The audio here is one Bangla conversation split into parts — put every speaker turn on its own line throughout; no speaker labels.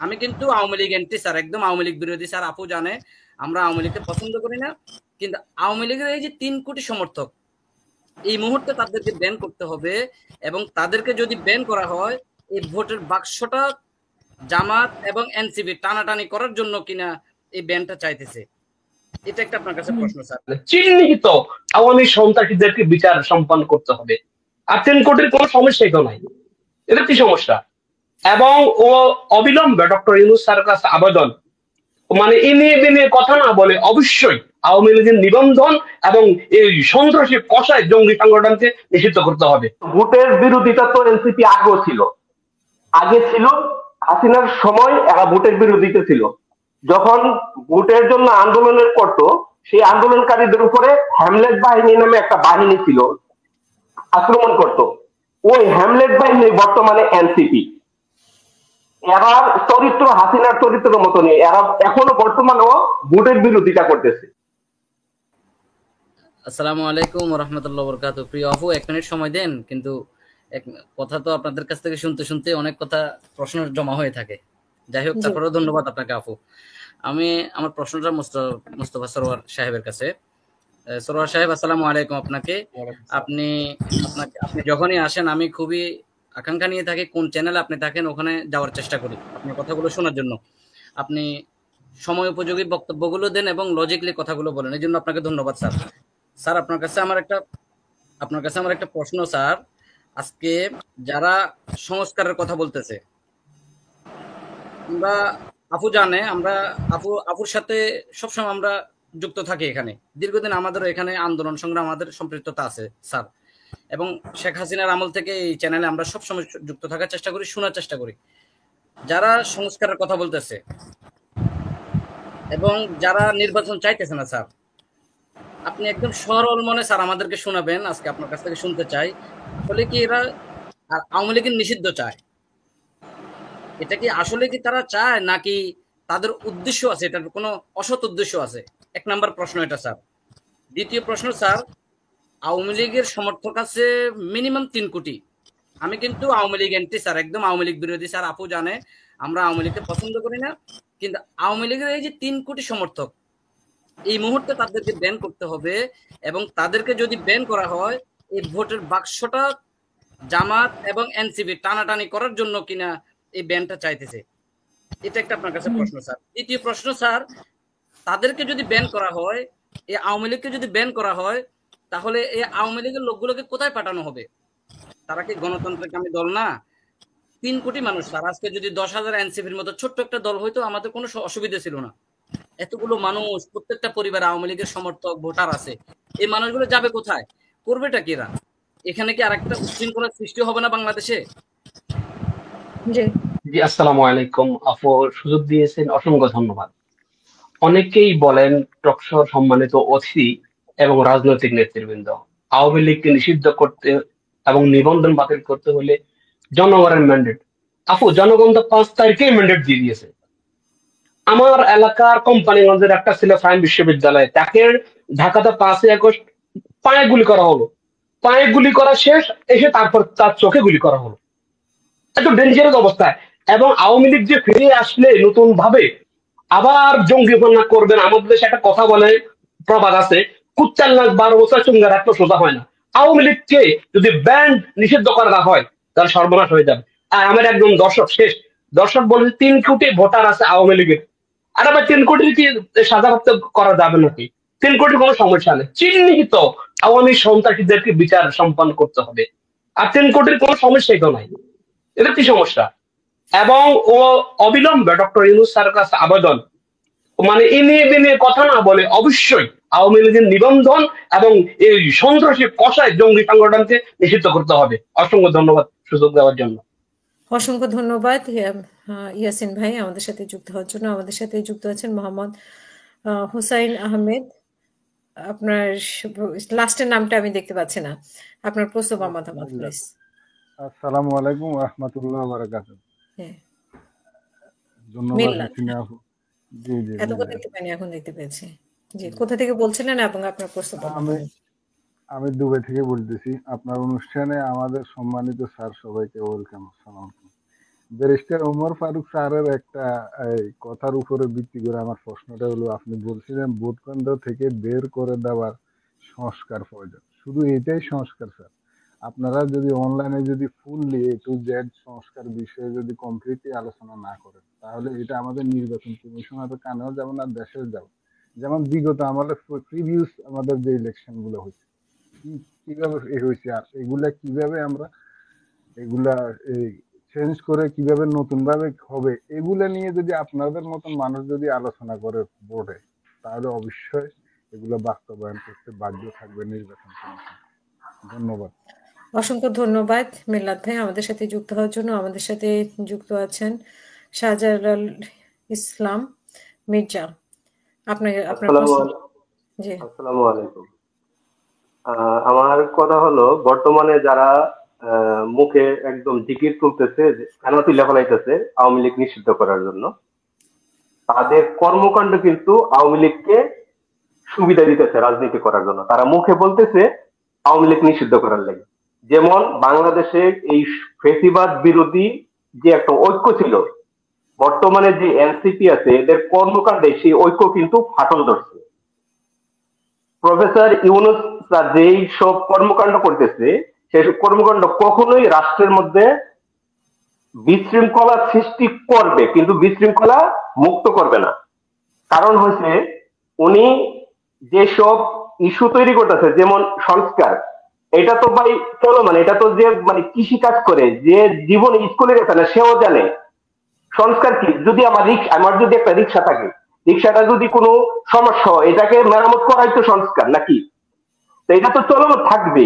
আমি কিন্তু আওয়ামী লীগ এন্টি স্যার, একদম আওয়ামী লীগ বিরোধী স্যার। আপু জানে আমরা আওয়ামী লীগকে পছন্দ করি না, কিন্তু আওয়ামী লীগের এই যে 3 কোটি সমর্থক, এই মুহূর্তে তাদেরকে ব্যান করতে হবে। এবং তাদেরকে যদি ব্যান করা হয়, এই ভোটের বাক্সটা জামাত এবং এনসিপি টানাটানি করার জন্য কিনা এই ব্যানটা চাইতেছে। এটা একটা আপনার কাছে প্রশ্ন স্যার।
চিহ্নিত আওয়ামী সন্ত্রাসীদেরকে বিচার সম্পন্ন করতে হবে। আর 10 কোটির কোনো সমস্যাই তো নাই, এটা কি সমস্যা? এবং ও অবিলম্বে ডক্টর ইউনূস স্যারের কাছে আবেদন, মানে নিয়ে কথা না বলে অবশ্যই আওয়ামী লীগের নিবন্ধন এবং এই সন্ত্রাসী কষায় জঙ্গি সংগঠনকে নিষিদ্ধ করতে হবে।
ভোটের বিরোধিতা তো এনসিপি আগেও ছিল, আগে ছিল হাসিনার সময় এরা ভোটের বিরোধিতা ছিল। যখন ভোটের জন্য আন্দোলনের করত, সেই আন্দোলনকারীদের উপরে হ্যামলেট বাহিনী নামে একটা বাহিনী ছিল, আক্রমণ করত। ওই হ্যামলেট বাহিনী বর্তমানে এনসিপি। এরা চরিত্র হাসিনার চরিত্রের মতো নেই, এরা এখনো বর্তমানেও ভোটের বিরোধিতা করতেছে।
আসসালামু আলাইকুম ওয়া রাহমাতুল্লাহি ওয়া বারাকাতুহু। প্রিয় আপু, 1 মিনিট সময় দেন। কিন্তু কথা তো আপনাদের কাছ থেকে শুনতে শুনতে অনেক কথা প্রশ্ন জমা হয়ে থাকে। যাই হোক, তারপরেও ধন্যবাদ আপনাকে আপু। আমি আমার প্রশ্নটা মোস্তফা সরোয়ার সাহেবের কাছে। সরোয়ার সাহেব, আসসালামু আলাইকুম আপনাকে। আপনি যখনই আসেন আমি খুবই আকাঙ্ক্ষা নিয়ে থাকি কোন চ্যানেলে আপনি থাকেন, ওখানে যাওয়ার চেষ্টা করি আপনার কথাগুলো শোনার জন্য। আপনি সময় উপযোগী বক্তব্যগুলো দেন এবং লজিকলি কথাগুলো বলেন, এই জন্য আপনাকে ধন্যবাদ স্যার। স্যার, আপনার কাছে আমার একটা প্রশ্ন স্যার। আজকে যারা সংস্কারের কথা বলতেছে, আমরা আপু জানে আমরা আপুর সাথে সবসময় আমরা যুক্ত থাকি। এখানে দীর্ঘদিন আমাদের এখানে আন্দোলন সংগ্রাম আমাদের সম্পৃক্ততা আছে স্যার। এবং শেখ হাসিনার আমল থেকে এই চ্যানেলে আমরা সবসময় যুক্ত থাকার চেষ্টা করি, শোনার চেষ্টা করি। যারা সংস্কারের কথা বলতেছে এবং যারা নির্বাচন চাইতেছে না স্যার, আপনি একদম সরল মনে স্যার আমাদেরকে শোনাবেন। আজকে আপনার কাছ থেকে শুনতে চাই, আসলে কি এরা আওয়ামী লীগের নিষিদ্ধ চায়? এটা কি আসলে কি তারা চায়, নাকি তাদের উদ্দেশ্য আছে, এটার কোনো অসৎ উদ্দেশ্য আছে? 1 নাম্বার প্রশ্ন এটা স্যার। দ্বিতীয় প্রশ্ন স্যার, আওয়ামী লীগের সমর্থক আছে মিনিমাম 3 কোটি। আমি কিন্তু আওয়ামী লীগ এন্টি স্যার, একদম আওয়ামী লীগ বিরোধী স্যার। আপু জানে আমরা আওয়ামী লীগকে পছন্দ করি না, কিন্তু আওয়ামী লীগের এই যে 3 কোটি সমর্থক, এই মুহূর্তে তাদেরকে ব্যান করতে হবে। এবং তাদেরকে যদি ব্যান করা হয়, এই ভোটের বাক্সটা জামাত এবং এনসিপি টানাটানি করার জন্য কিনা এই ব্যানটা চাইতেছে। এটা একটা আপনার কাছে প্রশ্ন স্যার। তৃতীয় প্রশ্ন স্যার, তাদেরকে যদি ব্যান করা হয়, এই আওয়ামী লীগকে যদি ব্যান করা হয়, তাহলে এই আওয়ামী লীগের লোকগুলোকে কোথায় পাঠানো হবে? তারা কি গণতন্ত্রকামী দল না? 3 কোটি মানুষ স্যার। আজকে যদি 10,000 এনসিপির মতো ছোট্ট একটা দল হইতো, আমাদের কোনো অসুবিধা ছিল না। এতগুলো মানুষ, প্রত্যেকটা পরিবার আওয়ামী লীগের সমর্থক ভোটার আছে। এই মানুষগুলো যাবে কোথায়? করবেটা কিরা? এখানে কি আরেকটা উচ্ছৃঙ্খলার সৃষ্টি হবে না বাংলাদেশে?
জি, আসসালামু আলাইকুম আপু, সুযোগ দিয়েছেন অসংখ্য ধন্যবাদ। অনেকেই বলেন টকশোর সম্মানিত অতিথি এবং রাজনৈতিক নেতৃবৃন্দ, আওয়ামী লীগকে নিষিদ্ধ করতে এবং নিবন্ধন বাতিল করতে হলে জনগণের ম্যান্ডেট। আপু, জনগণ তো 5 তারিখেই ম্যান্ডেট দিয়ে দিয়েছে। আমার এলাকার কোম্পানিগঞ্জের একটা ছিল প্রাইম বিশ্ববিদ্যালয়, তাকে ঢাকাতে 5ই আগস্ট পায়ে গুলি করা হলো। পায়ে গুলি করা শেষ, এসে তারপর তার চোখে গুলি করা হলো। এত ডেঞ্জারাস অবস্থায়। এবং আওয়ামী লীগ যে ফিরে আসলে নতুন ভাবে আবার জঙ্গিপনা করবেন, আমাদের দেশে একটা কথা বলে, প্রবাদ আছে, কুচ্চার নাক 12 বছর চুঙ্গা রাখতে সোজা হয় না। আওয়ামী লীগকে যদি ব্যান্ড নিষিদ্ধ করা হয়, তাহলে সর্বনাশ হয়ে যাবে। আর আমার একজন দর্শক বলে 3 কোটি ভোটার আছে আওয়ামী লীগের। আর আবার 3 কোটির কি সাজাপ্রাপ্ত করা যাবে নাকি? 3 কোটির কোনো সমস্যা নেই, চিহ্নিত আওয়ামী সন্ত্রাসীদেরকে বিচার সম্পন্ন করতে হবে। আর 3 কোটির কোনো সমস্যাই তো নাই, এটা কি সমস্যা? এবং ও অবিলম্বে ডক্টর ইউনূস স্যারের কাছে আবেদন, মানে নিয়ে কথা না বলে অবশ্যই আওয়ামী লীগের নিবন্ধন এবং এই সন্ত্রাসী কষায় জঙ্গি সংগঠনকে নিষিদ্ধ করতে হবে। অসংখ্য ধন্যবাদ সুযোগ দেওয়ার জন্য।
অসংখ্য ধন্যবাদ ইয়াসিন ভাই আমাদের সাথে যুক্ত হওয়ার জন্য। আমাদের সাথে যুক্ত আছেন মোহাম্মদ হুসাইন আহমেদ। আপনার লাস্টের নামটা আমি দেখতে পাচ্ছি না। আপনার প্রশ্ন বা মতামত প্লিজ।
আসসালামু আলাইকুম ওয়া রাহমাতুল্লাহি ওয়া বারাকাতুহু।
হ্যাঁ,
ধন্যবাদ হাসিনা আপু। জি জি,
এতক্ষণ দেখতে পাইনি, এখন দেখতে পেয়েছি। জি, কোথা থেকে বলছিলেন এবং আপনার প্রশ্ন?
আমি দুবাই থেকে বলতেছি। আপনার অনুষ্ঠানে আমাদের সম্মানিত স্যার সবাইকে ওয়েলকাম। আসসালামু আলাইকুম। ব্যারিস্টার ওমর ফারুক স্যারের একটা এই কথার উপরে ভিত্তি করে আমার প্রশ্নটা হলো, আপনি বলছিলেন ভোট কেন্দ্র থেকে বের করে দেওয়ার সংস্কার প্রয়োজন, শুধু এটাই সংস্কার স্যার? আপনারা যদি অনলাইনে যদি ফুললি এ টু জেড সংস্কার বিষয়ে যদি কমপ্লিটলি আলোচনা না করেন, তাহলে এটা আমাদের নির্বাচন কমিশনারের কানেও যাবে না, দেশেও যাবে। যেমন বিগত আমাদের প্রিভিয়াস আমাদের যে ইলেকশন গুলো হয়েছে, কিভাবে হয়েছে, আর এগুলা কিভাবে আমরা এগুলা এই চেঞ্জ করে কিভাবে নতুন ভাবে হবে, এগুলা নিয়ে যদি আপনাদের মতন মানুষ যদি আলোচনা করে বোর্ডে, তাহলে অবশ্যই এগুলো বাস্তবায়ন করতে বাধ্য থাকবে নির্বাচন কমিশন। ধন্যবাদ।
অসংখ্য ধন্যবাদ মিল্লাত ভাই আমাদের সাথে যুক্ত হওয়ার জন্য। আমাদের সাথে যুক্ত আছেন শাহজালাল ইসলাম মির্জা। আপনার প্রশ্ন। জি,
আসসালামু আলাইকুম। আমার কথা হলো, বর্তমানে যারা মুখে একদম জিকির তুলতেছে, কানাতি লেখালাইতেছে আওয়ামী লীগ নিষিদ্ধ করার জন্য, তাদের কর্মকাণ্ড কিন্তু আওয়ামী লীগকে সুবিধা দিতেছে রাজনীতি করার জন্য। তারা মুখে বলতেছে আওয়ামী লীগ নিষিদ্ধ করার লাগে। যেমন বাংলাদেশে এই ফেসিবাদ বিরোধী যে একটা ঐক্য ছিল, বর্তমানে যে এনসিপি আছে, এদের কর্মকাণ্ডে সেই ঐক্য কিন্তু ফাটল ধরছে। প্রফেসর ইউনূস স্যার যেই সব কর্মকাণ্ড করতেছে, সেই সব কর্মকাণ্ড কখনোই রাষ্ট্রের মধ্যে বিশৃঙ্খলা সৃষ্টি করবে, কিন্তু বিশৃঙ্খলা মুক্ত করবে না। কারণ হচ্ছে উনি যেসব ইস্যু তৈরি করতেছে, যেমন সংস্কার, এটা তো ভাই চলো, মানে এটা তো যে মানে কৃষি কাজ করে, যে জীবনে স্কুলে গেছে না, সেও জানে সংস্কার কি। যদি আমার যদি একটা রিক্সা থাকে, রিক্সাটা যদি কোনো সমস্যা হয়, এটাকে মেরামত করাই তো সংস্কার নাকি? তো এটা তো চলমান থাকবে।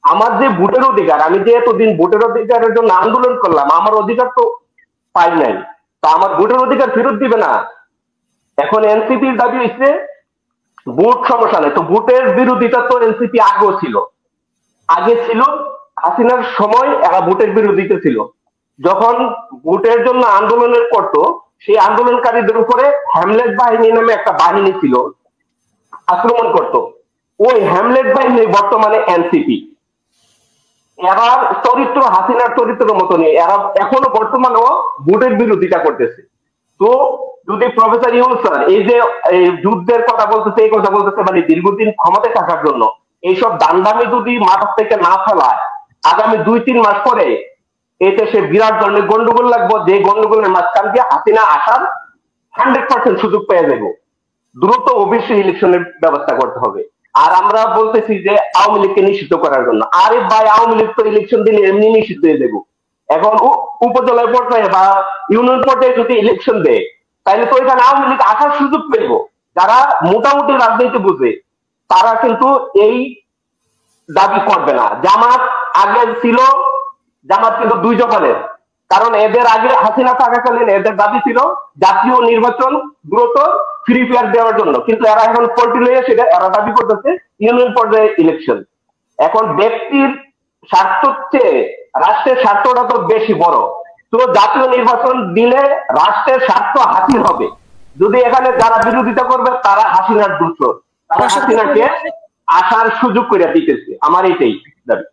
আমার যে ভোটের অধিকার, আমি যে এতদিন ভোটের অধিকারের জন্য আন্দোলন করলাম, আমার অধিকার তো পাই নাই, তা আমার ভোটের অধিকার ফেরত দিবে না। এখন এনসিপির দাবি হচ্ছে ভোট সমস্যা নেই, তো ভোটের বিরোধিতা তো এনসিপি আগেও ছিল। আগে ছিল হাসিনার সময় এরা ভোটের বিরোধিতা ছিল। যখন ভোটের জন্য আন্দোলনের করতো, সেই আন্দোলনকারীদের উপরে হ্যামলেট বাহিনী নামে একটা বাহিনী ছিল, আক্রমণ করত। ওই হ্যামলেট বাহিনী বর্তমানে এনসিপি। এরা চরিত্র হাসিনার চরিত্রের মতো নেই, এরা এখনো বর্তমানেও ভোটের বিরোধিতা করতেছে। তো যদি প্রফেসর ইউনূস স্যার এই যে এই যুদ্ধের কথা বলতেছে, এই কথা বলতেছে, মানে দীর্ঘদিন ক্ষমতায় থাকার জন্য, এইসব দান্দামি যদি মাথা থেকে না ফেলায়, আগামী 2-3 মাস পরে এই দেশে বিরাট ধরনের গন্ডগোল লাগবে, যে গন্ডগোলের মাঝখান দিয়ে হাসিনা আসার 100% সুযোগ পেয়ে যাবো। দ্রুত অবশ্যই ইলেকশনের ব্যবস্থা করতে হবে। আর আমরা বলতেছি যে আওয়ামী লীগকে নিষিদ্ধ করার জন্য, আরে ভাই আওয়ামী লীগ তো ইলেকশন দিলে এমনি নিষিদ্ধ হয়ে যাবো। এখন উপজেলার পর্যায়ে বা ইউনিয়ন পর্যায়ে যদি ইলেকশন দেয়, তাহলে তো এখানে আওয়ামী লীগ আসার সুযোগ পেব। যারা মোটামুটি রাজনীতি বুঝে, তারা কিন্তু এই দাবি করবে না। জামাত আগে ছিল, জামাত কিন্তু 2 জনের, কারণ এদের আগে হাসিনা থাকাকালীন এদের দাবি ছিল জাতীয় নির্বাচন দ্রুত ফ্রি ফেয়ার দেওয়ার জন্য, কিন্তু এরা এখন পোল্ট্রি লইয়া সেটা এরা দাবি করতেছে ইউনিয়ন পর্যায়ে ইলেকশন। এখন ব্যক্তির স্বার্থ চেয়ে রাষ্ট্রের স্বার্থটা তো বেশি বড়। তো জাতীয় নির্বাচন দিলে রাষ্ট্রের স্বার্থ হাসিল হবে। যদি এখানে যারা বিরোধিতা করবে, তারা হাসিনার দূষর, তারা হাসিনাকে আসার সুযোগ করে দিতেছে। আমার এইটাই দাবি।